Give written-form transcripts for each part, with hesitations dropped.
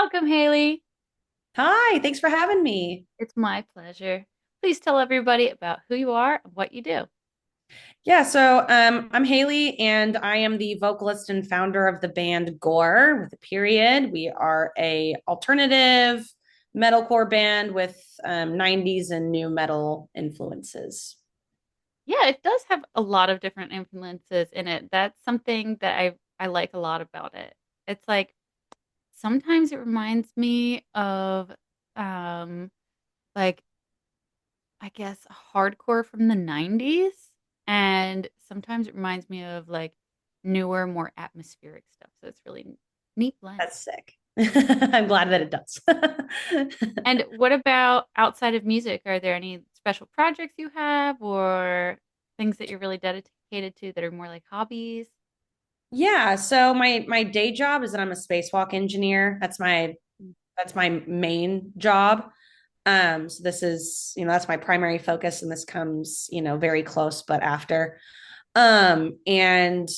Welcome, Haley. Hi, thanks for having me. It's my pleasure. Please tell everybody about who you are and what you do. I'm Haley, and I am the vocalist and founder of the band Gore with a period. We are a alternative metalcore band with 90s and new metal influences. Yeah, it does have a lot of different influences in it. That's something that I like a lot about it. It's like sometimes it reminds me of um like I guess hardcore from the 90s, and sometimes it reminds me of like newer, more atmospheric stuff. So it's really neat blend. That's sick. I'm glad that it does. And what about outside of music? Are there any special projects you have or things that you're really dedicated to that are more like hobbies? Yeah, so my day job is that I'm a spacewalk engineer. That's my main job. So this is, that's my primary focus, and this comes, very close, but after. And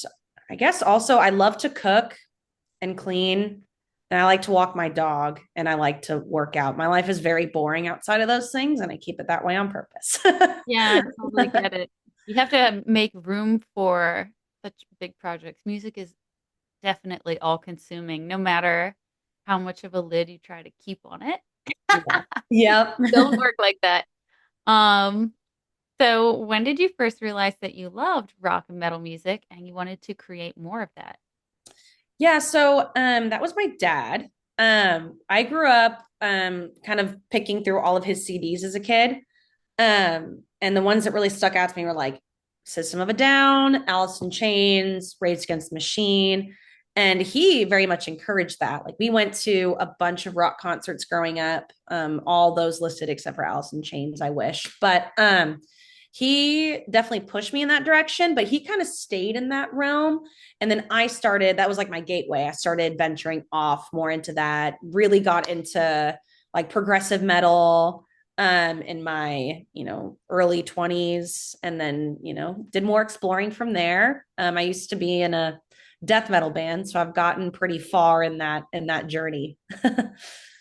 I guess also I love to cook and clean, and I like to walk my dog, and I like to work out. My life is very boring outside of those things, and I keep it that way on purpose. Yeah, totally get it. You have to make room for such big projects. Music is definitely all consuming, no matter how much of a lid you try to keep on it. Yeah. Yep. Doesn't work like that. Um, so when did you first realize that you loved rock and metal music and you wanted to create more of that? Yeah, so that was my dad. I grew up kind of picking through all of his CDs as a kid. And the ones that really stuck out to me were like System of a Down, Alice in Chains, Rage Against the Machine. And he very much encouraged that. Like we went to a bunch of rock concerts growing up, all those listed except for Alice in Chains, I wish. But he definitely pushed me in that direction, but he kind of stayed in that realm. And then that was like my gateway. I started venturing off more into that, really got into like progressive metal in my early 20s, and then did more exploring from there. I used to be in a death metal band, so I've gotten pretty far in that journey.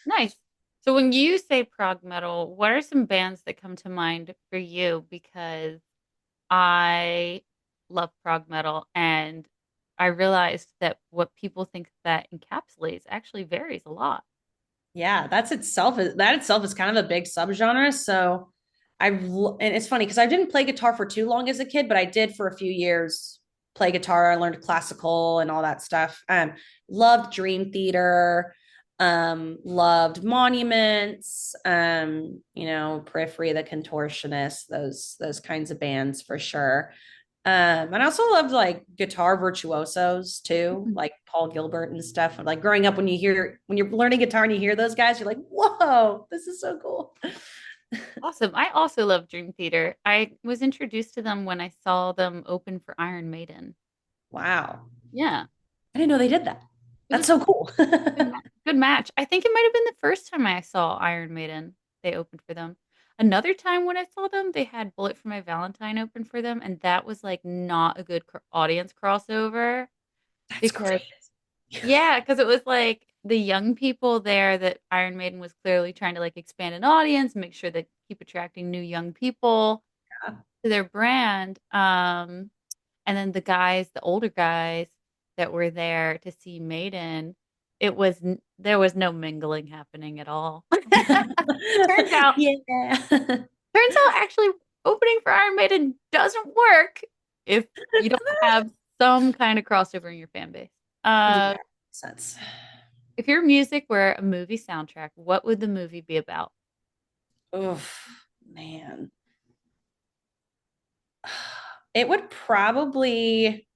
Nice. So when you say prog metal, what are some bands that come to mind for you? Because I love prog metal and I realized that what people think that encapsulates actually varies a lot. Yeah, that itself is kind of a big subgenre. So and it's funny because I didn't play guitar for too long as a kid, but I did for a few years play guitar. I learned classical and all that stuff. Loved Dream Theater, loved Monuments, Periphery, the Contortionist, those kinds of bands for sure. And I also loved like guitar virtuosos too, Mhm. like Paul Gilbert and stuff. Like growing up, when you're learning guitar and you hear those guys, you're like, whoa, this is so cool. Awesome. I also love Dream Theater. I was introduced to them when I saw them open for Iron Maiden. Wow. Yeah, I didn't know they did that. it That's was so cool. good match. I think it might have been the first time I saw Iron Maiden. They opened for them. Another time when I saw them, they had Bullet for My Valentine open for them, and that was like not a good audience crossover That's because great. yeah, because it was like the young people there that Iron Maiden was clearly trying to like expand an audience, make sure they keep attracting new young people to their brand. And then the older guys that were there to see Maiden, there was no mingling happening at all. Turns out, Yeah. turns out actually opening for Iron Maiden doesn't work if you don't have some kind of crossover in your fan base. Yeah, Uh, makes sense. if your music were a movie soundtrack, what would the movie be about? Oof, man. It would probably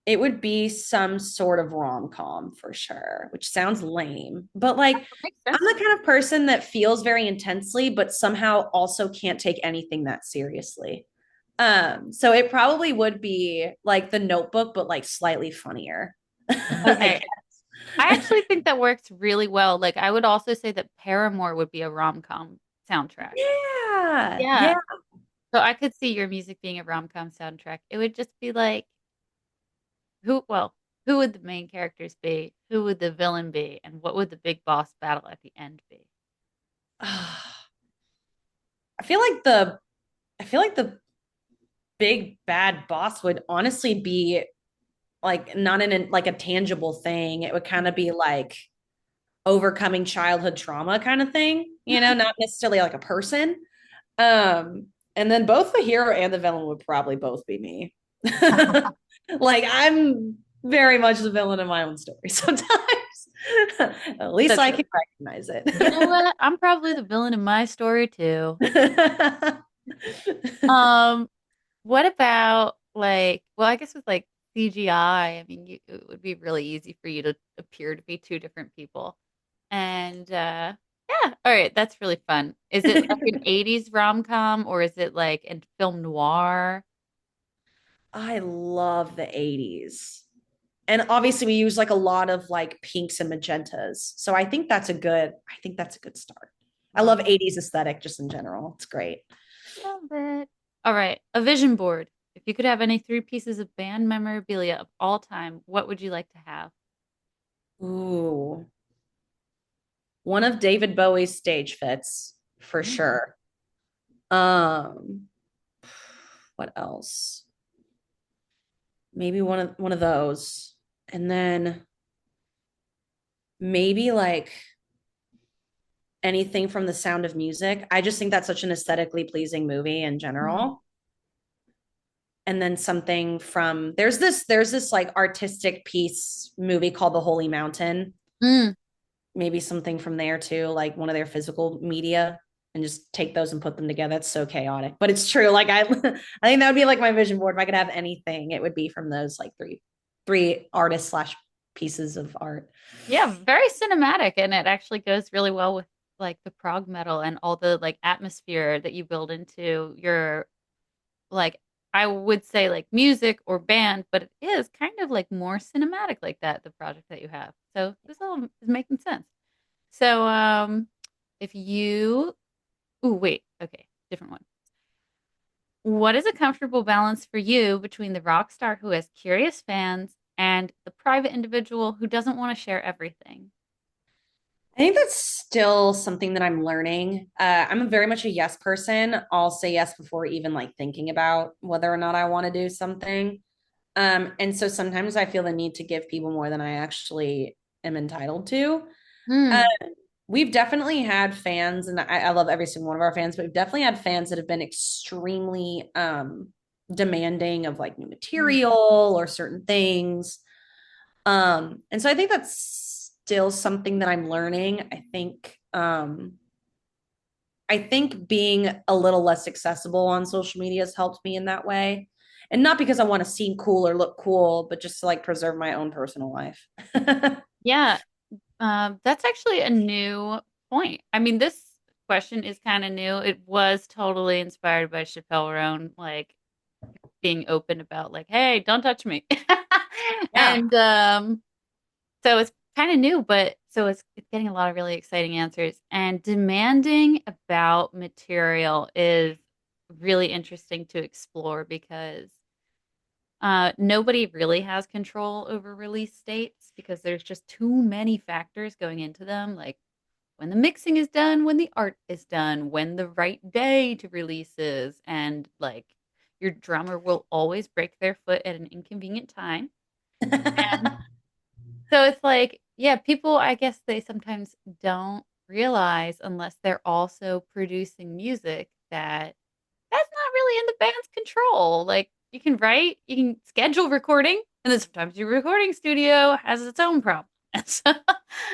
it would be some sort of rom-com for sure, which sounds lame. But like Makes I'm sense. the kind of person that feels very intensely, but somehow also can't take anything that seriously. So it probably would be like the notebook, but like slightly funnier. I Okay. I actually think that works really well. Like, I would also say that Paramore would be a rom-com soundtrack. Yeah. Yeah. Yeah. So I could see your music being a rom-com soundtrack. It would just be like, who, well, Who would the main characters be? Who would the villain be? And what would the big boss battle at the end be? I feel like the big bad boss would honestly be like not in like a tangible thing. It would kind of be like overcoming childhood trauma kind of thing, not necessarily like a person. Um, and then both the hero and the villain would probably both be me. Like I'm very much the villain in my own story sometimes. At least So I true. can recognize You know it. what? I'm probably the villain in my story too. Um, what about like, well, I guess with like CGI, I mean, it would be really easy for you to appear to be two different people. And yeah, all right, that's really fun. Is it like an 80s rom-com or is it like a film noir? I love the 80s. And obviously we use like a lot of like pinks and magentas. So I think that's a good start. I Love love 80s aesthetic just in general. It's great. Love it. All right, a vision board. If you could have any three pieces of band memorabilia of all time, what would you like to have? Ooh. One of David Bowie's stage fits for Mm. sure. Um, what else? Maybe one of those. And then maybe like anything from The Sound of Music. I just think that's such an aesthetically pleasing movie in Mm. general. And then something from there's this like artistic piece movie called The Holy Mountain. Mm. Maybe something from there too, like one of their physical media, and just take those and put them together. It's so chaotic, but it's true. Like I I think that would be like my vision board. If I could have anything, it would be from those like three artists slash pieces of art. Yeah, very cinematic, and it actually goes really well with like the prog metal and all the like atmosphere that you build into your like I would say like music or band, but it is kind of like more cinematic like that, the project that you have. So this all is making sense. So if you oh wait, okay, different one. What is a comfortable balance for you between the rock star who has curious fans and the private individual who doesn't want to share everything? I think that's still something that I'm learning. I'm very much a yes person. I'll say yes before even like thinking about whether or not I want to do something. And so sometimes I feel the need to give people more than I actually am entitled to. Uh, Hmm. we've definitely had fans, and I love every single one of our fans, but we've definitely had fans that have been extremely demanding of like new material or certain things. And so I think that's still something that I'm learning. I think being a little less accessible on social media has helped me in that way. And not because I want to seem cool or look cool, but just to like preserve my own personal life. Yeah, that's actually a new point. I mean, this question is kind of new. It was totally inspired by Chappelle Roan, like being open about like, hey, don't touch me. Yeah. And so it's kind of new, but so it's getting a lot of really exciting answers. And demanding about material is really interesting to explore because nobody really has control over release dates because there's just too many factors going into them, like when the mixing is done, when the art is done, when the right day to release is, and like your drummer will always break their foot at an inconvenient time. And so it's like, yeah, people, I guess they sometimes don't realize unless they're also producing music that that's not really in the band's control. Like you can write, you can schedule recording, and then sometimes your recording studio has its own problem. So,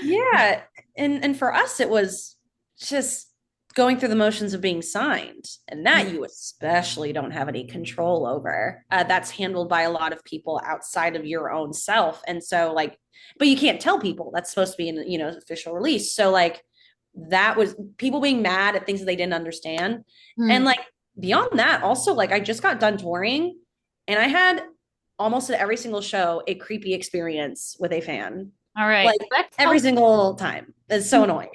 Yeah, and for us it was just going through the motions of being signed, and that you especially don't have any control over. That's handled by a lot of people outside of your own self, and so like, but you can't tell people that's supposed to be an official release. So like, that was people being mad at things that they didn't understand, and Hmm. like beyond that, also like I just got done touring, and I had almost at every single show a creepy experience with a fan All right, like let's every help. single time. It's so annoying.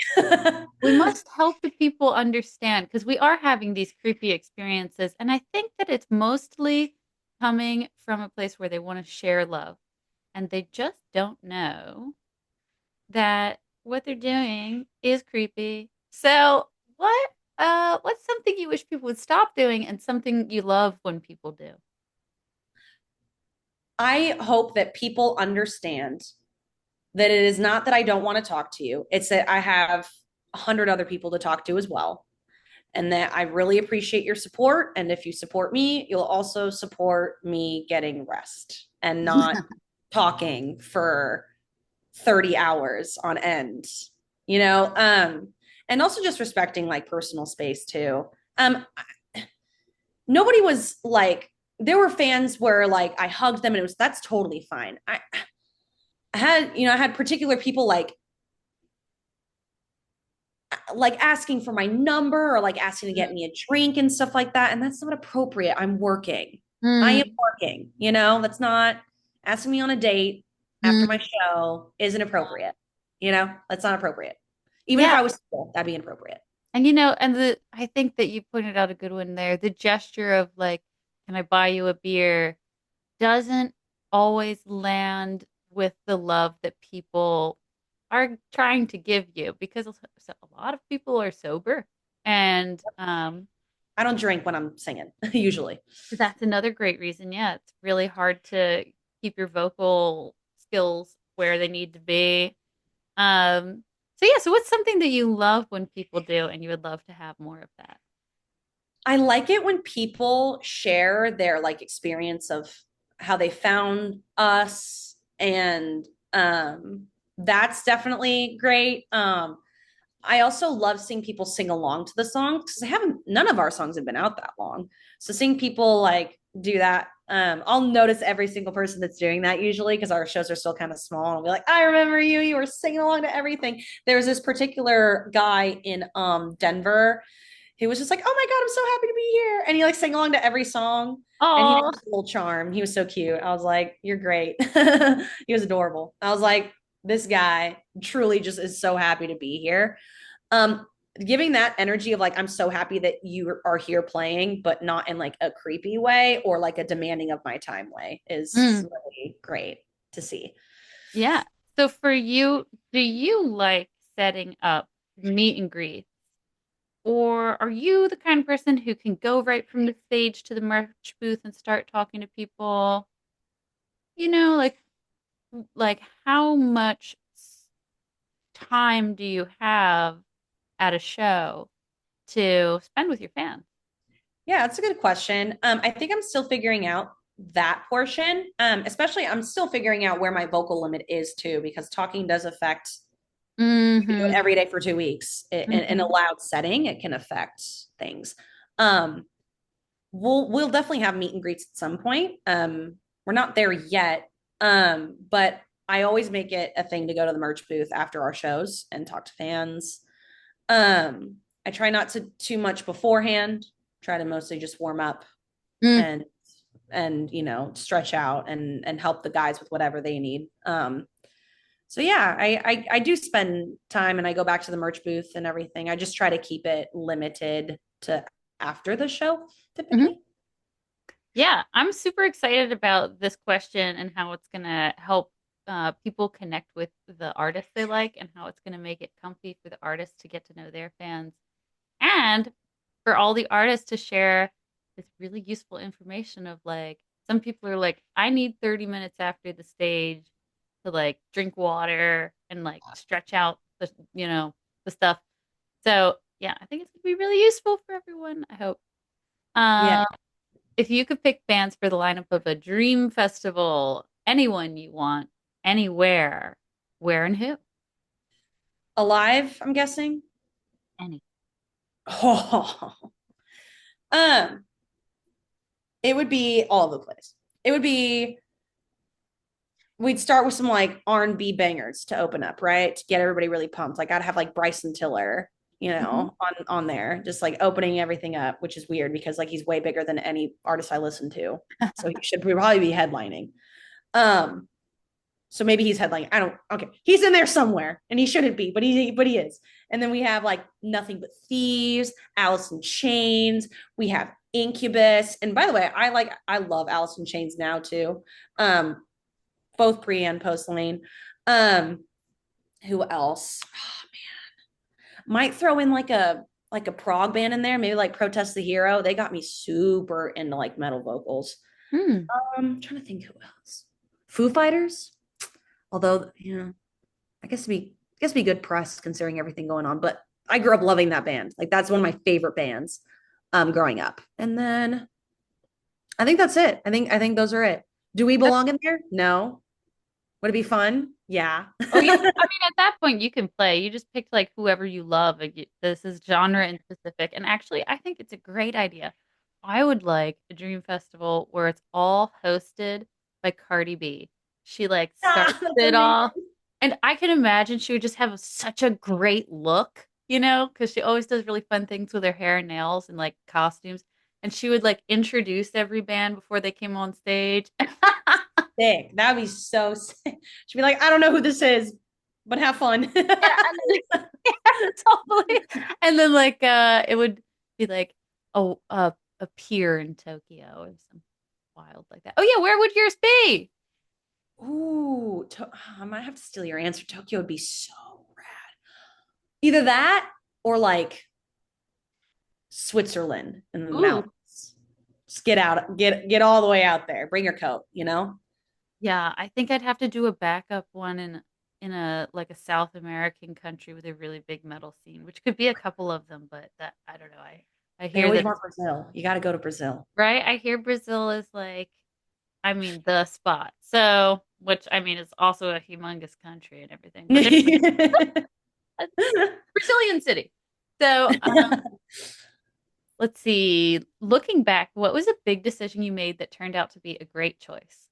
We must help the people understand because we are having these creepy experiences. And I think that it's mostly coming from a place where they want to share love. and they just don't know that what they're doing is creepy. So, what's something you wish people would stop doing and something you love when people do? I hope that people understand that it is not that I don't want to talk to you. It's that I have 100 other people to talk to as well. And that I really appreciate your support. And if you support me, you'll also support me getting rest and not talking for 30 hours on end, you know? And also just respecting like personal space too. Um, Nobody was like, there were fans where like I hugged them and it was, that's totally fine. I had, I had particular people like asking for my number or like asking to get me a drink and stuff like that. And that's not appropriate. I'm working. I am Mm, working, that's not asking me on a date after my mm. show isn't appropriate. That's not appropriate. Even if Yeah, I was single, that'd be inappropriate. and I think that you pointed out a good one there. The gesture of like, can I buy you a beer doesn't always land with the love that people are trying to give you because a lot of people are sober. And I don't drink when I'm singing, usually. that's another great reason. Yeah, it's really hard to keep your vocal skills where they need to be. So what's something that you love when people do and you would love to have more of that? I like it when people share their like experience of how they found us and that's definitely great. I also love seeing people sing along to the songs because I haven't none of our songs have been out that long. So seeing people like do that, I'll notice every single person that's doing that usually because our shows are still kind of small. And I'll be like, I remember you. You were singing along to everything. There was this particular guy in Denver. He was just like, oh my God, I'm so happy to be here. And he like sang along to every song. And he had Oh, this little charm. He was so cute. I was like, you're great. He was adorable. I was like, this guy truly just is so happy to be here. um Giving that energy of like I'm so happy that you are here playing but not in like a creepy way or like a demanding of my time way is mm, really great to see. yeah. So for you, do you like setting up meet and greets? Or are you the kind of person who can go right from the stage to the merch booth and start talking to people? You know, like how much time do you have at a show to spend with your fans? Yeah, that's a good question. I think I'm still figuring out that portion. Especially I'm still figuring out where my vocal limit is too, because talking does affect you can do it Mm-hmm. every day for 2 weeks in a Mm-hmm. loud setting. It can affect things. Um, we'll definitely have meet and greets at some point. We're not there yet, but I always make it a thing to go to the merch booth after our shows and talk to fans. I try not to too much beforehand. Try to mostly just warm up Mm. and stretch out and help the guys with whatever they need. So yeah, I do spend time and I go back to the merch booth and everything. I just try to keep it limited to after the show Mm-hmm. typically. Yeah, I'm super excited about this question and how it's going to help people connect with the artists they like and how it's going to make it comfy for the artists to get to know their fans and for all the artists to share this really useful information of like, some people are like, I need 30 minutes after the stage to like drink water and like stretch out the stuff. So yeah, I think it's going to be really useful for everyone. I hope. Yeah. Um, if you could pick bands for the lineup of a dream festival, anyone you want, anywhere, where and who? Alive, I'm guessing. Any. Oh. Um, it would be all over the place. It would be we'd start with some like R&B bangers to open up, right? To get everybody really pumped. Like I'd have like Bryson Tiller, Mhm. on there, just like opening everything up, which is weird because like he's way bigger than any artist I listen to. So he should probably be headlining. Um, so maybe he's headlining. I don't okay. He's in there somewhere and he shouldn't be, but he is. And then we have like Nothing But Thieves, Alice in Chains, we have Incubus. And by the way, I love Alice in Chains now too. Um, both pre and post lane. Um, who else? Oh, might throw in like a prog band in there, maybe like Protest the Hero. They got me super into like metal vocals. Hmm. I'm trying to think who else. Foo Fighters, although I guess be good press considering everything going on. But I grew up loving that band. Like that's one of my favorite bands growing up. And then I think that's it. I think those are it. Do we belong in there? No. Would it be fun? Yeah. Oh yeah, I mean at that point you can play. You just pick like whoever you love. Like, this is genre and specific. And actually, I think it's a great idea. I would like a dream festival where it's all hosted by Cardi B. She like starts That's it amazing. off, and I can imagine she would just have such a great look, because she always does really fun things with her hair and nails and like costumes. And she would like introduce every band before they came on stage. Sick. That'd be so sick. She'd be like, I don't know who this is, but have fun. Yeah, and then, yeah, totally. And then like it would be like a pier in Tokyo or something wild like that. Oh yeah, where would yours be? Ooh, I might have to steal your answer. Tokyo would be so rad. Either that or like Switzerland in the Ooh, mountains. Just get out, get all the way out there. Bring your coat, you know? yeah, I think I'd have to do a backup one in a like a South American country with a really big metal scene, which could be a couple of them, but that I don't know. I They hear always that want it's Brazil. You got to go to Brazil. right. I hear Brazil is like I mean the spot. So, which I mean is also a humongous country and everything. But there's a Brazilian city. So, let's see. Looking back, what was a big decision you made that turned out to be a great choice?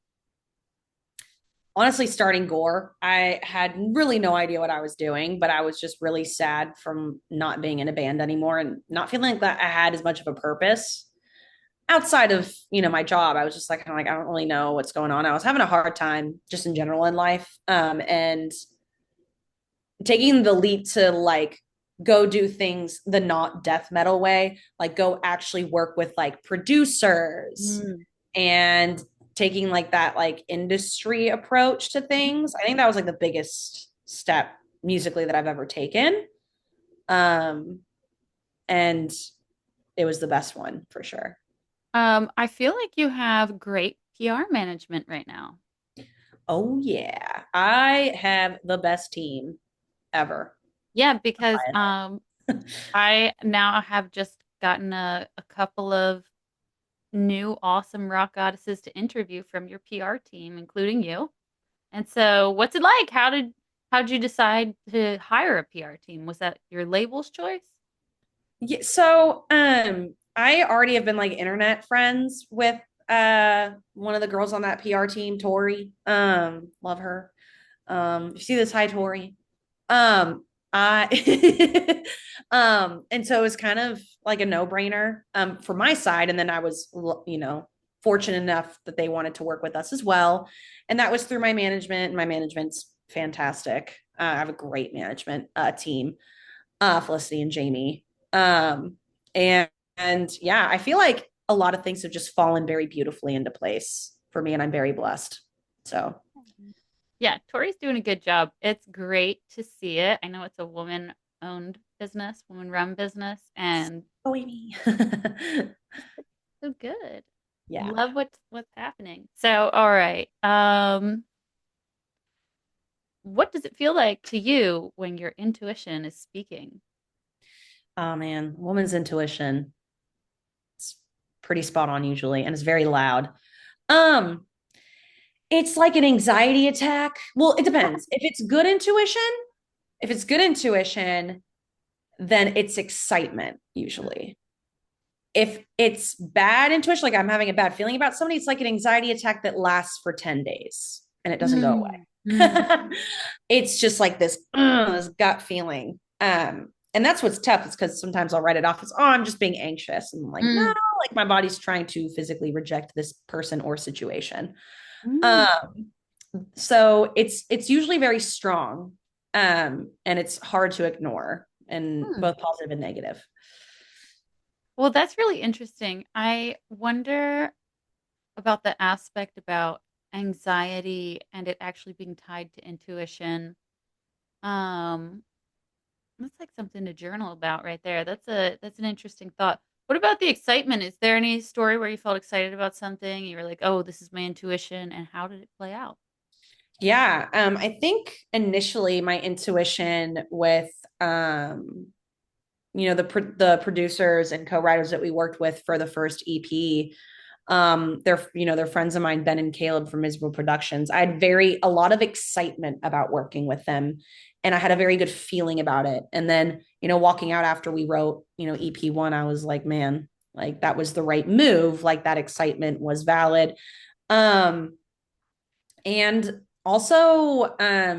Honestly, starting Gore, I had really no idea what I was doing, but I was just really sad from not being in a band anymore and not feeling like that I had as much of a purpose outside of, my job. I was just like, kind of like, I don't really know what's going on. I was having a hard time just in general in life. And taking the leap to like go do things the not death metal way, like go actually work with like producers Mm. and taking like that like industry approach to things. I think that was like the biggest step musically that I've ever taken. Um and it was the best one for sure. I feel like you have great PR management right now. Oh yeah. I have the best team ever. Yeah, because I now have just gotten a couple of new awesome rock goddesses to interview from your PR team, including you. And so, what's it like? How'd you decide to hire a PR team? Was that your label's choice? Yeah, so I already have been like internet friends with one of the girls on that PR team, Tori. Love her. You see this, hi Tori. I and so it was kind of like a no-brainer for my side. And then I was, fortunate enough that they wanted to work with us as well. And that was through my management. My management's fantastic. I have a great management team, Felicity and Jamie. Um, and yeah, I feel like a lot of things have just fallen very beautifully into place for me, and I'm very blessed. So, Yeah, Tori's doing a good job. It's great to see it. I know it's a woman-owned business, woman-run business, and oh, Amy. so good. Yeah. Love what's happening. So, all right. What does it feel like to you when your intuition is speaking? Oh man, woman's intuition. It's pretty spot on usually, and it's very loud. Um, it's like an anxiety attack. Well, it depends. If it's good intuition, then it's excitement usually. If it's bad intuition, like I'm having a bad feeling about somebody, it's like an anxiety attack that lasts for 10 days and it doesn't go Mm, mm, away. It's just like this gut feeling. And that's what's tough. It's because sometimes I'll write it off as, oh, I'm just being anxious. And I'm like, no, mm, like my body's trying to physically reject this person or situation. mm, Um, so it's usually very strong. And it's hard to ignore and mm. both positive and negative. Well, that's really interesting. I wonder about the aspect about anxiety and it actually being tied to intuition. Um, that's like something to journal about right there. That's an interesting thought. What about the excitement? Is there any story where you felt excited about something? You were like, "Oh, this is my intuition," and how did it play out? Yeah, I think initially my intuition with the producers and co-writers that we worked with for the first EP, they're friends of mine, Ben and Caleb from Miserable Productions. I had a lot of excitement about working with them, and I had a very good feeling about it. And then, walking out after we wrote, EP1, I was like, man, like that was the right move. Like that excitement was valid. Um, and also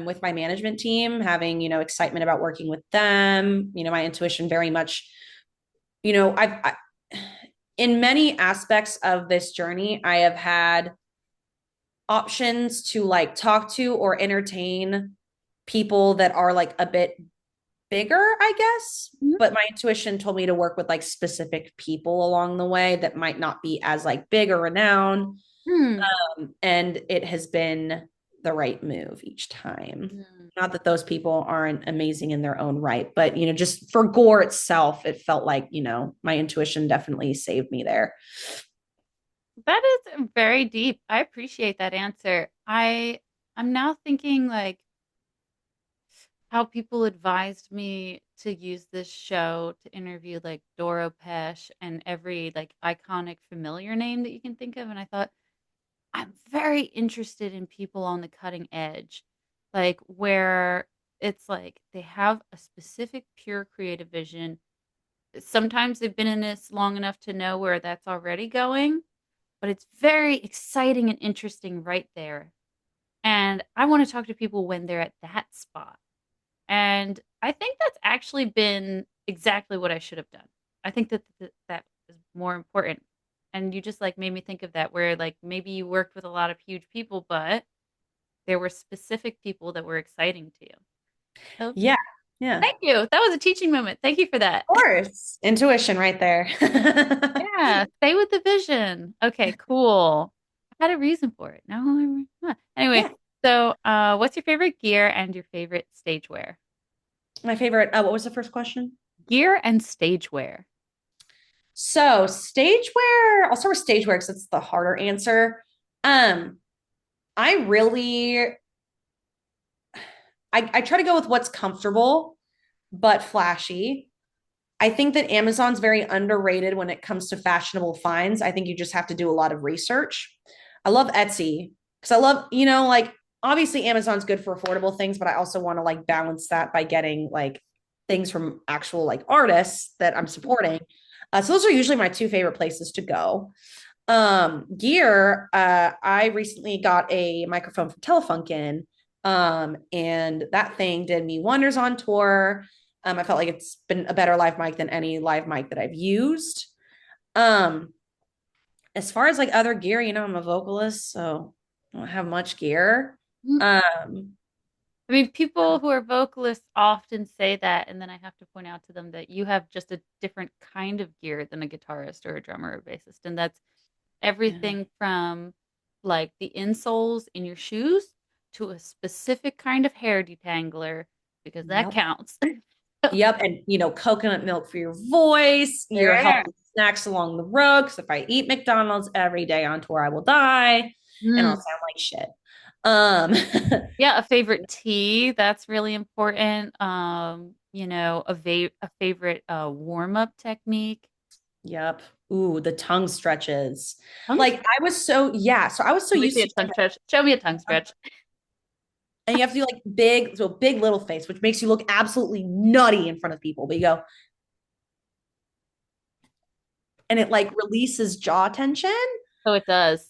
with my management team having excitement about working with them, my intuition very much, I in many aspects of this journey I have had options to like talk to or entertain people that are like a bit bigger, I guess. But my intuition told me to work with like specific people along the way that might not be as like big or renowned. Hmm. And it has been the right move each time. Hmm. Not that those people aren't amazing in their own right, but just for Gore itself, it felt like, my intuition definitely saved me there. That is very deep. I appreciate that answer. I'm now thinking like how people advised me to use this show to interview like Doro Pesh and every like iconic familiar name that you can think of. And I thought, I'm very interested in people on the cutting edge, like where it's like they have a specific pure creative vision. Sometimes they've been in this long enough to know where that's already going, but it's very exciting and interesting right there. And I want to talk to people when they're at that spot. And I think that's actually been exactly what I should have done. I think that is more important. And you just like made me think of that where like maybe you worked with a lot of huge people, but there were specific people that were exciting to you. So Yeah. Yeah. thank you. That was a teaching moment. Thank you for that. Of course. Intuition right there. Yeah, stay with the vision. Okay, cool. I had a reason for it. Now I'm anyway. Yeah. So, what's your favorite gear and your favorite stage wear? My favorite. What was the first question? Gear and stage wear. So stage wear, I'll start with stage wear because it's the harder answer. Um, I really I try to go with what's comfortable but flashy. I think that Amazon's very underrated when it comes to fashionable finds. I think you just have to do a lot of research. I love Etsy because I love, like obviously Amazon's good for affordable things, but I also want to like balance that by getting like things from actual like artists that I'm supporting. So those are usually my two favorite places to go. Gear, I recently got a microphone from Telefunken, and that thing did me wonders on tour. I felt like it's been a better live mic than any live mic that I've used. Um, as far as like other gear, I'm a vocalist, so I don't have much gear. Mm. Um, I mean, people who are vocalists often say that, and then I have to point out to them that you have just a different kind of gear than a guitarist or a drummer or bassist, and that's yeah. everything from like the insoles in your shoes to a specific kind of hair detangler because that Yep. counts. Yep. And, coconut milk for your voice, your Yeah. healthy snacks along the road. Because if I eat McDonald's every day on tour, I will die and I'll Mm. sound like shit. Um, Yeah, a favorite tea, that's really important. A favorite warm-up technique. yep. Ooh, the tongue stretches. Tongue Like I was so, yeah. So I was so Let me used see a to, tongue stretch. Show me a tongue stretch. and you have to do like big little face, which makes you look absolutely nutty in front of people. But you go, and it like releases jaw tension. So it does.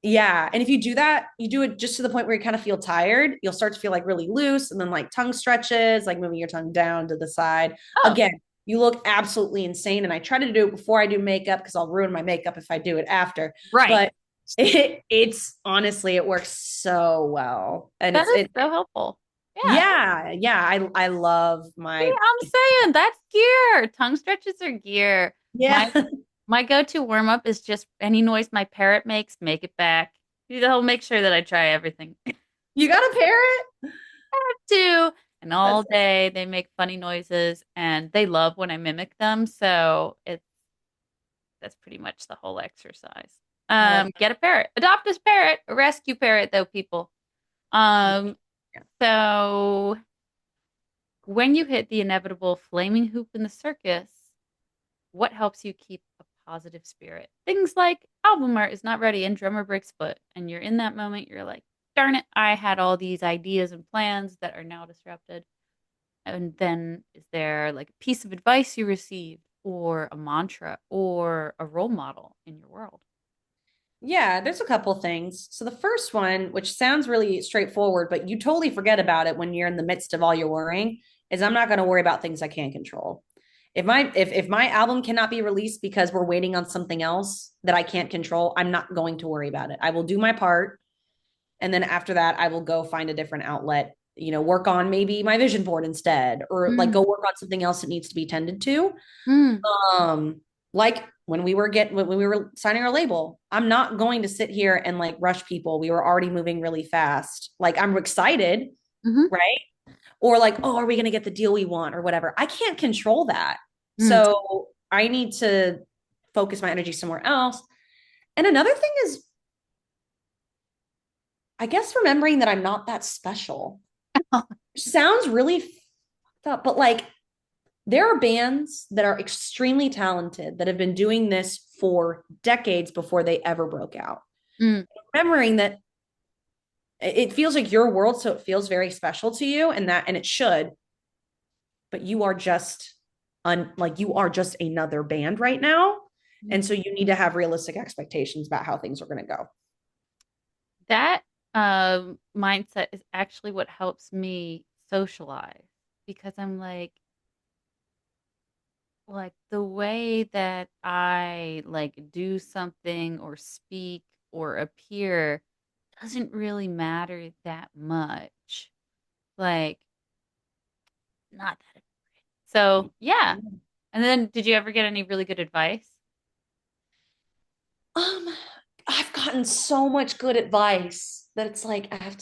Yeah. And if you do that, you do it just to the point where you kind of feel tired, you'll start to feel like really loose and then like tongue stretches, like moving your tongue down to the side. Oh, Again, you look absolutely insane. And I try to do it before I do makeup because I'll ruin my makeup if I do it after. right. But it's honestly, it works so well. And That it's, is it, so helpful. Yeah. yeah. I love See, my, I'm saying that's gear. Tongue stretches are gear. yeah. My my go-to warm-up is just any noise my parrot makes, make it back. They'll make sure that I try everything. You got a parrot? Too. And all That's day they make funny noises and they love when I mimic them. So that's pretty much the whole exercise. that's Get a parrot. Adopt a parrot. A rescue parrot though, people. Um, yeah. so when you hit the inevitable flaming hoop in the circus, what helps you keep a positive spirit? Things like album art is not ready and drummer breaks foot. And you're in that moment, you're like, darn it, I had all these ideas and plans that are now disrupted. And then is there like a piece of advice you received or a mantra or a role model in your world? Yeah, there's a couple things. So the first one, which sounds really straightforward, but you totally forget about it when you're in the midst of all your worrying, is I'm not going to worry about things I can't control. If my album cannot be released because we're waiting on something else that I can't control, I'm not going to worry about it. I will do my part, and then after that, I will go find a different outlet, work on maybe my vision board instead, or like Mm, go work on something else that needs to be tended to. mm, um like when we were signing our label, I'm not going to sit here and like rush people. We were already moving really fast. Like, I'm excited, mm-hmm, right? Or like, oh, are we going to get the deal we want or whatever? I can't control that. mm. So I need to focus my energy somewhere else. And another thing is, I guess, remembering that I'm not that special. Sounds really fucked up, but like, there are bands that are extremely talented that have been doing this for decades before they ever broke out. Mm, Remembering that it feels like your world, so it feels very special to you, and it should, but you are just like, you are just another band right now. And so mm. you need to have realistic expectations about how things are going to go. That mindset is actually what helps me socialize because I'm like the way that I like do something or speak or appear doesn't really matter that much. Like not that. So, yeah. And then did you ever get any really good advice? um I've gotten so much good advice that it's like I have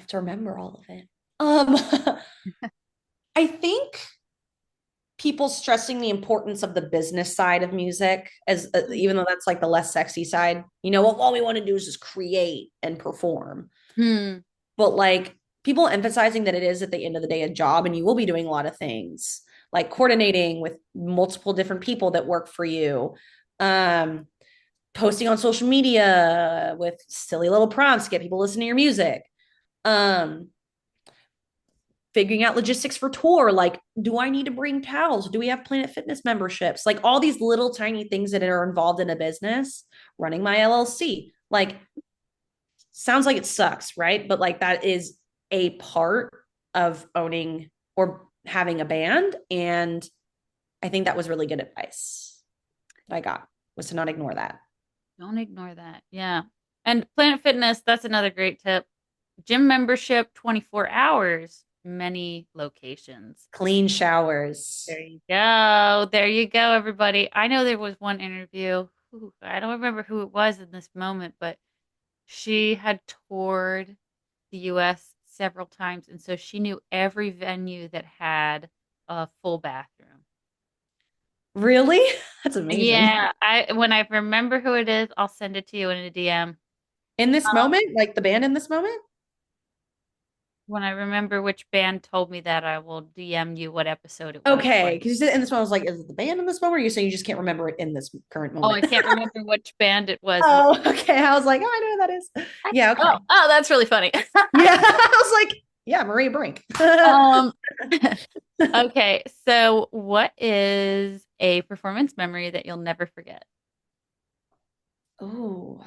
to remember all of it. I think people stressing the importance of the business side of music, as even though that's like the less sexy side. Well, all we want to do is just create and perform. Hmm. But like, people emphasizing that it is at the end of the day a job, and you will be doing a lot of things like coordinating with multiple different people that work for you, um posting on social media with silly little prompts to get people listening to your music, um figuring out logistics for tour. Like, do I need to bring towels? Do we have Planet Fitness memberships? Like, all these little tiny things that are involved in a business, running my LLC. Like, sounds like it sucks, right? But like, that is a part of owning or having a band. And I think that was really good advice that I got, was to not ignore that. Don't ignore that. Yeah. And Planet Fitness, that's another great tip. Gym membership, 24 hours, many locations. Clean showers. There you go. There you go, everybody. I know there was one interview. I don't remember who it was in this moment, but she had toured the US several times. And so she knew every venue that had a full bathroom. Really? That's amazing. Yeah, I when I remember who it is, I'll send it to you in a DM. In this moment, like the band in this moment? When I remember which band told me that, I will DM you what episode it was. Okay. Because you said in this moment, I was like, is it the band in this moment? Or are you saying you just can't remember it in this current Oh, moment? I can't remember which band it was. Oh, okay. I was like, oh, I know who that is. Yeah, Oh, okay. oh, that's really funny. Yeah. I was like, yeah, Maria Brink. Um, okay, so what is a performance memory that you'll never forget? Oh.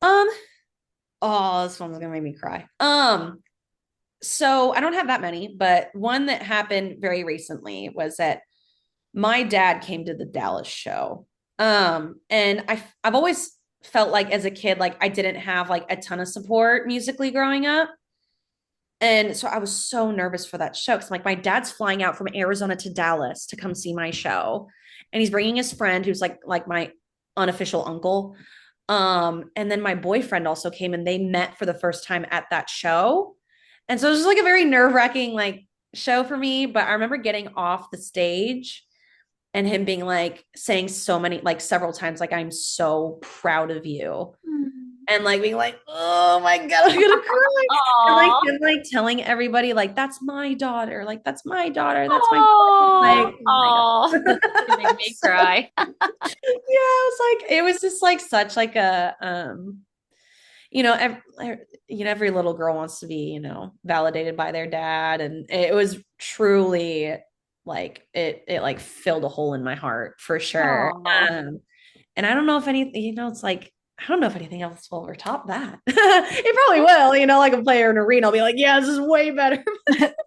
Um, oh, this one's gonna make me cry. So I don't have that many, but one that happened very recently was that my dad came to the Dallas show. And I've always felt like as a kid, like I didn't have like a ton of support musically growing up. And so I was so nervous for that show because like my dad's flying out from Arizona to Dallas to come see my show. And he's bringing his friend who's like my unofficial uncle. And then my boyfriend also came and they met for the first time at that show. And so it was just like a very nerve-wracking like show for me. But I remember getting off the stage and him being like saying so many, like several times, like, I'm so proud of you. Mm. And like being like, oh my God, I'm gonna cry. And like Aw. him like telling everybody, like, that's my daughter, like that's my daughter, that's my daughter. Oh, Like, oh my oh, God. that's gonna make me So cry. it was just like such like a you know, every little girl wants to be, validated by their dad. And it was truly like it like filled a hole in my heart for sure. Oh, And I don't know if anything, it's like, I don't know if anything else will ever top that. It probably will, like a player in arena will be like, yeah, this is way better.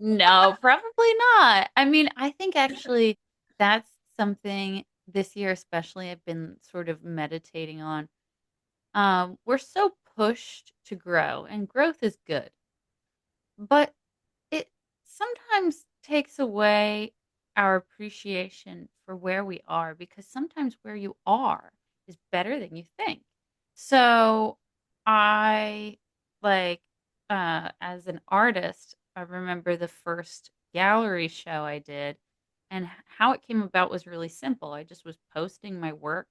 no, probably not. I mean, I think actually that's something this year, especially, I've been sort of meditating on. We're so pushed to grow, and growth is good, but it sometimes takes away our appreciation for where we are because sometimes where you are is better than you think. So I like as an artist, I remember the first gallery show I did and how it came about was really simple. I just was posting my work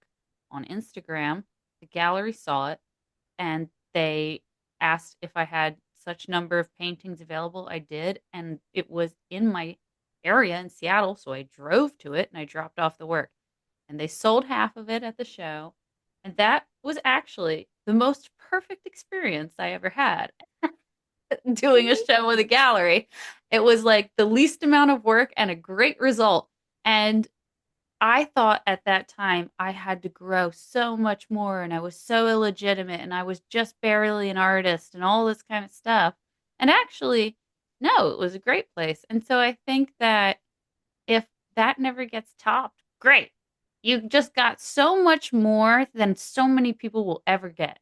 on Instagram. The gallery saw it and they asked if I had such number of paintings available. I did, and it was in my area in Seattle, so I drove to it and I dropped off the work. And they sold half of it at the show, and that was actually the most perfect experience I ever had doing a show with a gallery. It was like the least amount of work and a great result. And I thought at that time I had to grow so much more and I was so illegitimate and I was just barely an artist and all this kind of stuff. And actually, no, it was a great place. And so I think that if that never gets topped, great. You just got so much more than so many people will ever get.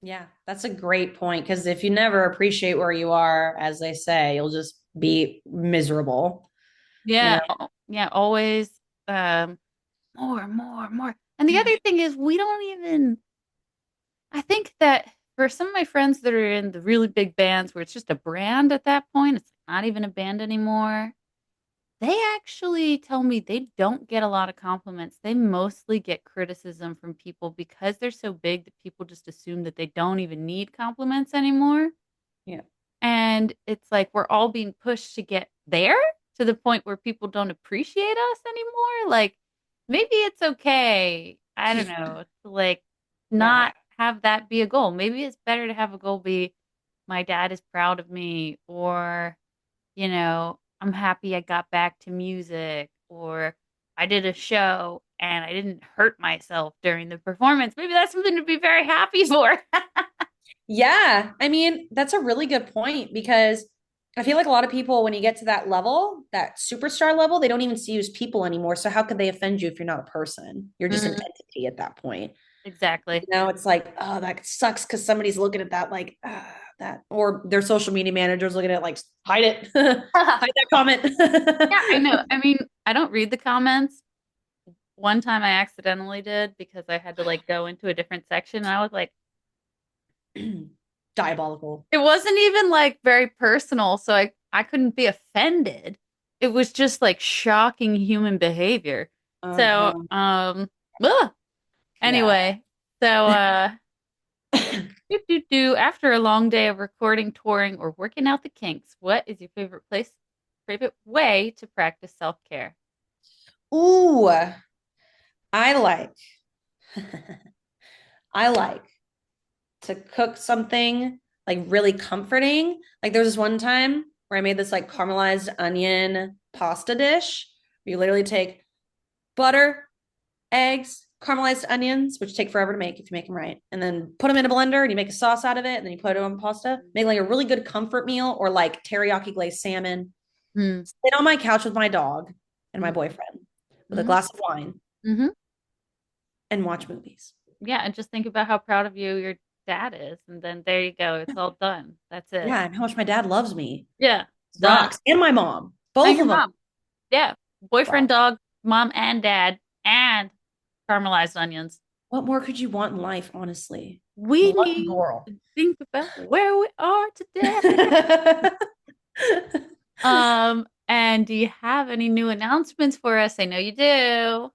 Yeah, that's a great point. Because if you never appreciate where you are, as they say, you'll just be miserable, you Yeah, know? yeah, always more, more, more. And the other thing is we don't even I think that for some of my friends that are in the really big bands where it's just a brand at that point, it's not even a band anymore. They actually tell me they don't get a lot of compliments. They mostly get criticism from people because they're so big that people just assume that they don't even need compliments anymore. Yeah. And it's like we're all being pushed to get there to the point where people don't appreciate us anymore. Like maybe it's okay. I don't know. To like Yeah. not have that be a goal. Maybe it's better to have a goal be my dad is proud of me or, I'm happy I got back to music or I did a show and I didn't hurt myself during the performance. Maybe that's something to be very happy for. Yeah. I mean, that's a really good point because I feel like a lot of people, when you get to that level, that superstar level, they don't even see you as people anymore. So how could they offend you if you're not a person? You're just an Mhm. entity at that point. Exactly. It's like, oh, that sucks because somebody's looking at that like that, or their social media managers looking at it like, hide it, hide that comment. Yeah, I know. I mean, I don't read the comments. One time I accidentally did because I had to like go into a different section and I was like, Diabolical. it wasn't even like very personal, so I couldn't be offended. It was just like shocking human behavior. So, Uh-huh. ugh. Yeah. Anyway, so after a long day of recording, touring, or working out the kinks, what is your favorite way to practice self-care? Ooh, I like I like to cook something like really comforting. Like there was this one time where I made this like caramelized onion pasta dish. You literally take butter, eggs, caramelized onions, which take forever to make if you make them right, and then put them in a blender and you make a sauce out of it, and then you put it on pasta. Make like a really good comfort meal or like teriyaki glazed salmon. Hmm. Sit on my couch with my dog and my boyfriend with a Mm-hmm. glass of wine Mm-hmm. and watch movies. Yeah, and just think about how proud of you your dad is, and then there you go. It's all done. That's it. Yeah, and how much my dad loves me. Yeah, done. Rocks. And my mom. And Both your of them. mom. Yeah, boyfriend, Wow. dog, mom, and dad, and Caramelized onions. What more could you want in life, honestly? We One need girl. to think about where we are today. And do you have any new announcements for us? I know you do.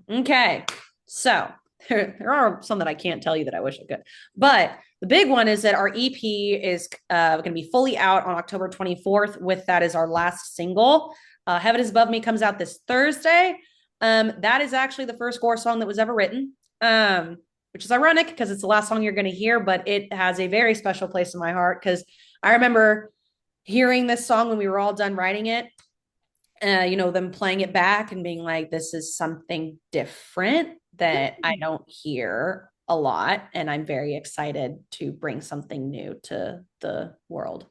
Okay. So there are some that I can't tell you that I wish I could. But the big one is that our EP is going to be fully out on October 24th. With that is our last single. Heaven is Above Me comes out this Thursday. That is actually the first Gore song that was ever written, which is ironic because it's the last song you're going to hear, but it has a very special place in my heart because I remember hearing this song when we were all done writing it, them playing it back and being like, this is something different that I don't hear a lot. And I'm very excited to bring something new to the world.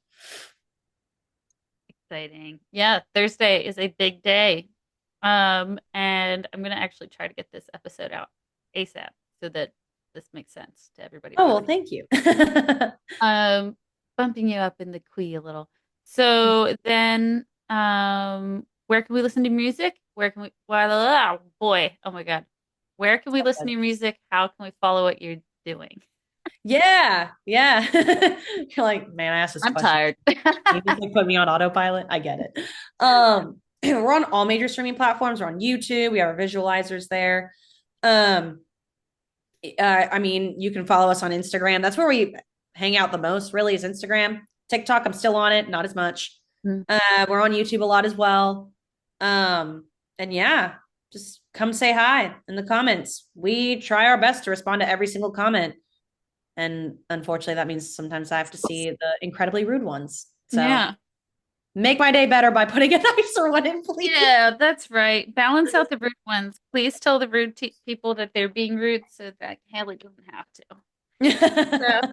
Exciting. Yeah, Thursday is a big day. And I'm gonna actually try to get this episode out ASAP so that this makes sense to everybody Oh, well, listening. thank you. Um, Bumping you up in the key a little. So then, where can we listen to music? Where can we, well, oh boy, oh my God. Where can we listen to your music? How can we follow what you're doing? Yeah, yeah. You're like, man, I asked this I'm question. tired. You just like put me on autopilot. I get it. We're on all major streaming platforms. We're on YouTube. We have our visualizers there. Um, I mean, you can follow us on Instagram. That's where we hang out the most, really, is Instagram. TikTok, I'm still on it, not as much. Mm. We're on YouTube a lot as well. And yeah, just come say hi in the comments. We try our best to respond to every single comment. And unfortunately, that means sometimes I have to see the incredibly rude ones. So Yeah. make my day better by putting a nicer one in, please. Yeah, that's right. Balance out the rude ones. Please tell the rude people that they're being rude so that Haley doesn't have to.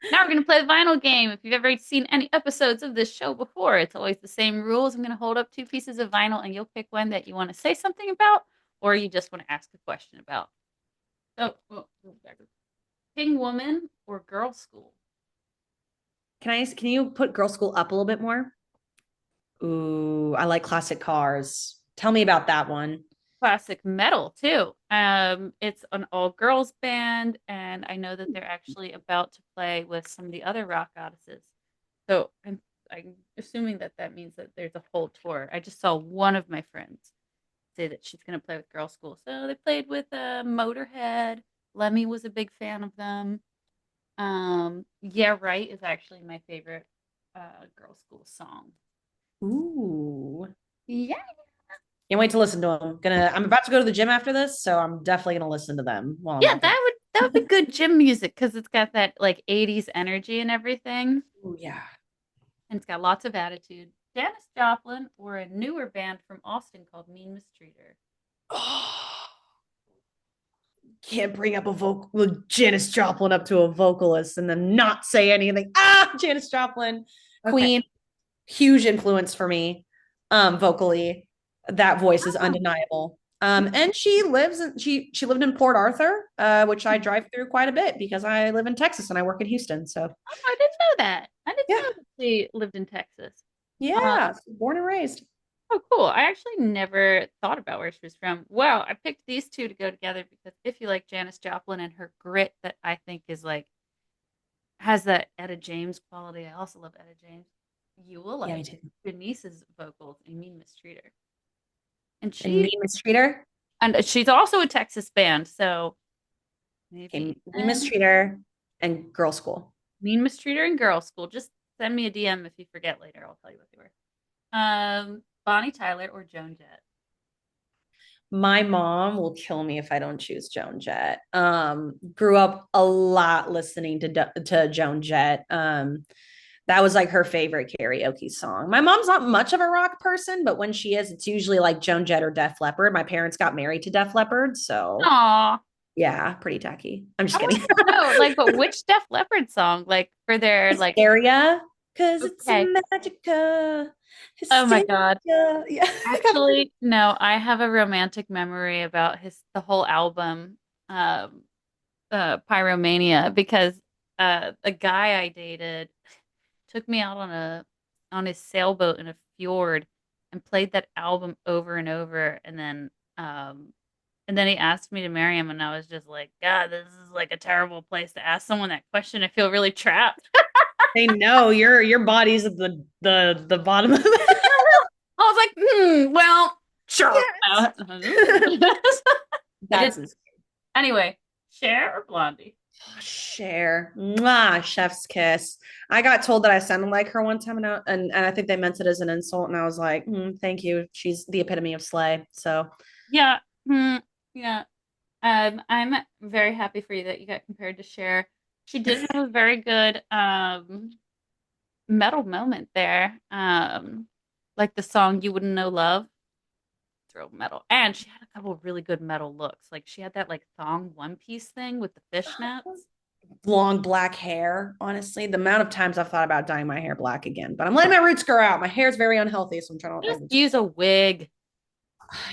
So now we're going to play the vinyl game. If you've ever seen any episodes of this show before, it's always the same rules. I'm going to hold up two pieces of vinyl and you'll pick one that you want to say something about or you just want to ask a question about. So, King Woman or Girl School? Can you put Girl School up a little bit more? Ooh, I like classic cars. Tell me about that one. Classic metal too. It's an all girls band, and I know that they're actually about to play with some of the other rock goddesses. So I'm assuming that that means that there's a whole tour. I just saw one of my friends say that she's going to play with Girl School. So they played with Motorhead. Lemmy was a big fan of them. Yeah, right is actually my favorite Girl School song. Ooh. Yeah, Can't wait to listen to them. I'm about to go to the gym after this, so I'm definitely gonna listen to them while I'm yeah, working. that would be good gym music because it's got that like 80s energy and everything. Ooh, yeah. And it's got lots of attitude. Janis Joplin or a newer band from Austin called Mean Mistreater. Oh, can't bring up a vocal Janis Joplin up to a vocalist and then not say anything. Janis Joplin, Okay. Queen, huge influence for me, vocally. That voice is Oh, undeniable. And she lived in Port Arthur, which I drive through quite a bit because I live in Texas and I work in Houston. So I didn't know that. I didn't yeah, know that she lived in Texas. Uh, yeah, born and raised. oh, cool. I actually never thought about where she was from. Well, I picked these two to go together because if you like Janis Joplin and her grit, that I think is like has that Etta James quality. I also love Etta James. You will Yeah, like me too. Denise's vocals in Mean Mistreater. And And she Mean Mistreater. and she's also a Texas band, so maybe Okay, Mean Mistreater and Girl School. Mean Mistreater and Girl School. Just send me a DM if you forget later. I'll tell you what they were. Bonnie Tyler or Joan Jett. My mom will kill me if I don't choose Joan Jett. Grew up a lot listening to Joan Jett. That was like her favorite karaoke song. My mom's not much of a rock person, but when she is, it's usually like Joan Jett or Def Leppard. My parents got married to Def Leppard, so Aw, yeah, pretty tacky. I'm I just want kidding. to know, like, but which Def Leppard song, like, for their like? Hysteria, because it's a Okay. magica. Oh my Hysteria. God. Yeah. Actually, no, I have a romantic memory about the whole album, um, Pyromania, because a guy I dated took me out on his sailboat in a fjord and played that album over and over, and then And then he asked me to marry him, and I was just like, God, this is like a terrible place to ask someone that question. I feel really trapped. They know your body's at the bottom of it. I was like, well, sure. Yes. I did. That's insane. Anyway, Cher or Blondie? Cher. Mwah, chef's kiss. I got told that I sounded like her one time, and I think they meant it as an insult, and I was like, thank you. She's the epitome of slay. So Yeah. Yeah. I'm very happy for you that you got compared to Cher. She did have a very good metal moment there. Like the song "You Wouldn't Know Love." It's real metal, and she had a couple of really good metal looks. Like she had that like thong one piece thing with the fishnets. long black hair. Honestly, the amount of times I've thought about dyeing my hair black again, but I'm letting my roots grow out. My hair is very unhealthy, so I'm trying to. Just use a wig.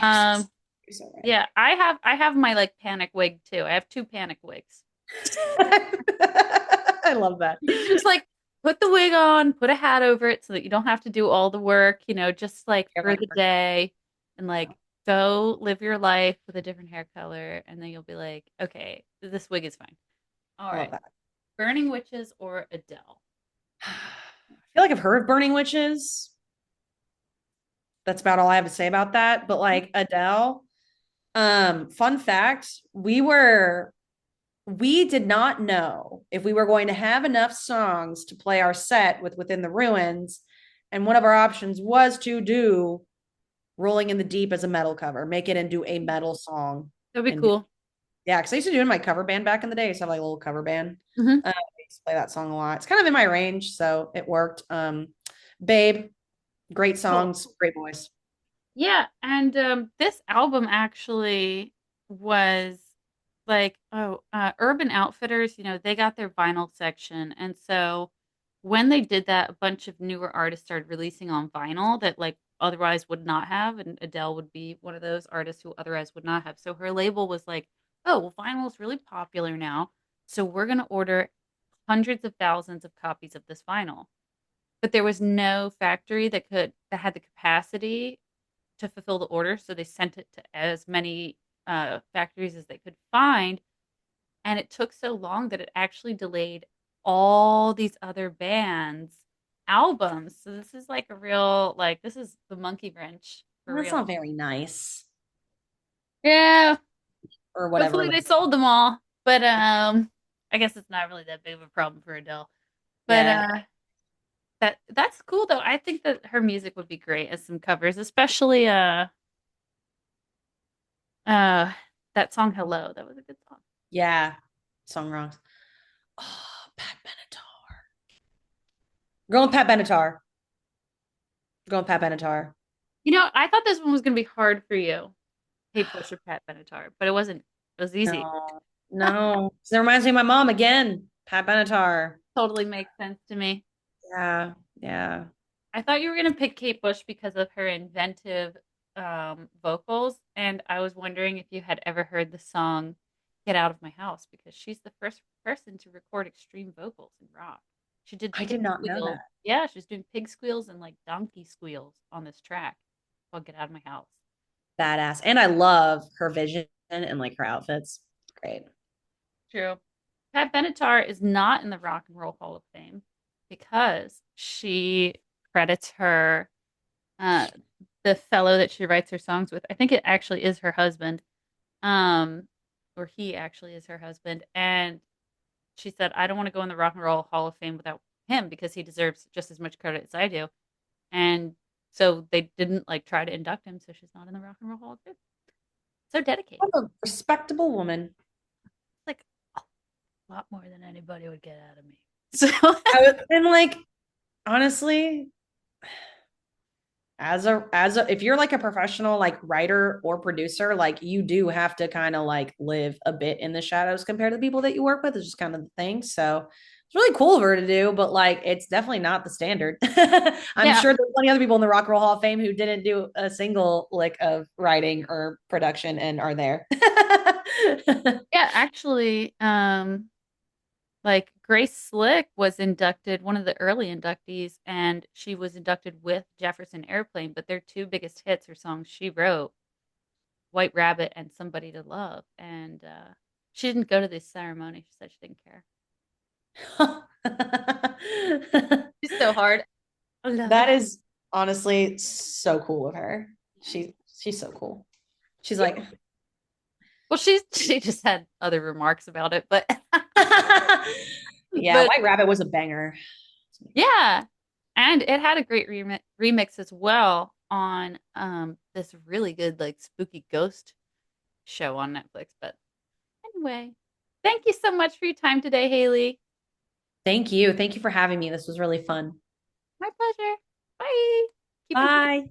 Um, You're so yeah, I have my like panic wig too. I have two panic wigs. right. I love that. You just like put the wig on, put a hat over it so that you don't have to do all the work, just like You're for like, the day and like go live your life with a different hair color. And then you'll be like, okay, this wig is fine. All I love right. that. Burning Witches or Adele? I feel like I've heard of Burning Witches. That's about all I have to say about that. But like Adele, fun fact, we did not know if we were going to have enough songs to play our set with Within the Ruins. And one of our options was to do Rolling in the Deep as a metal cover, make it into a metal song. That'd be And do, cool. yeah, because I used to do it in my cover band back in the day. I used to have like a little cover band. Hmm. I used to play that song a lot. It's kind of in my range, so it worked. Babe, great Cool. songs, great voice. Yeah, and this album actually was like, Urban Outfitters, they got their vinyl section. And so when they did that, a bunch of newer artists started releasing on vinyl that like otherwise would not have, and Adele would be one of those artists who otherwise would not have. So her label was like, "Oh, well, vinyl is really popular now, so we're going to order hundreds of thousands of copies of this vinyl." But there was no factory that had the capacity to fulfill the order, so they sent it to as many factories as they could find, and it took so long that it actually delayed all these other bands' albums. So this is like a real like this is the monkey wrench for That's real. not very nice Yeah, or whatever. hopefully they sold them all, but I guess it's not really that big of a problem for Adele. But Yeah. that's cool though. I think that her music would be great as some covers, especially uh that song Hello. That was a good song. Yeah. Song wrongs. Oh, Pat Benatar. Going with Pat Benatar. Going with Pat Benatar. I thought this one was going to be hard for you. Kate Bush or Pat Benatar, but it wasn't. It was easy. No, no. That reminds me of my mom again. Pat Benatar. Totally makes sense to me. Yeah. Yeah. I thought you were going to pick Kate Bush because of her inventive vocals, and I was wondering if you had ever heard the song "Get Out of My House" because she's the first person to record extreme vocals in rock. She did I pig did not know squeals. that. Yeah, she's doing pig squeals and like donkey squeals on this track called "Get Out of My House." Badass. And I love her vision and like her outfits. Great. True. Pat Benatar is not in the Rock and Roll Hall of Fame because she credits her uh the fellow that she writes her songs with. I think it actually is her husband. Um or he actually is her husband. And she said, I don't want to go in the Rock and Roll Hall of Fame without him because he deserves just as much credit as I do. And so they didn't like try to induct him, so she's not in the Rock and Roll Hall of Fame. So dedicated. What a respectable woman. Like a lot more than anybody would get out of me. So And like, honestly, as a if you're like a professional like writer or producer, like you do have to kind of like live a bit in the shadows compared to the people that you work with. It's just kind of the thing. So it's really cool of her to do, but like it's definitely not the standard. I'm yeah, sure there's plenty other people in the Rock and Roll Hall of Fame who didn't do a single lick of writing or production and are there. yeah, actually, like Grace Slick was inducted, one of the early inductees, and she was inducted with Jefferson Airplane, but their two biggest hits are songs she wrote. White Rabbit and Somebody to Love, and she didn't go to this ceremony. She said she didn't care. She's so hard. I love That it. is honestly so cool of her. She's so cool. She's like, Well, she just had other remarks about it, but yeah, but White Rabbit was a banger. yeah, and it had a great remix as well on this really good like spooky ghost show on Netflix. But anyway, thank you so much for your time today, Haley. Thank you. Thank you for having me. This was really fun. My pleasure. Bye. Keep in touch. Bye.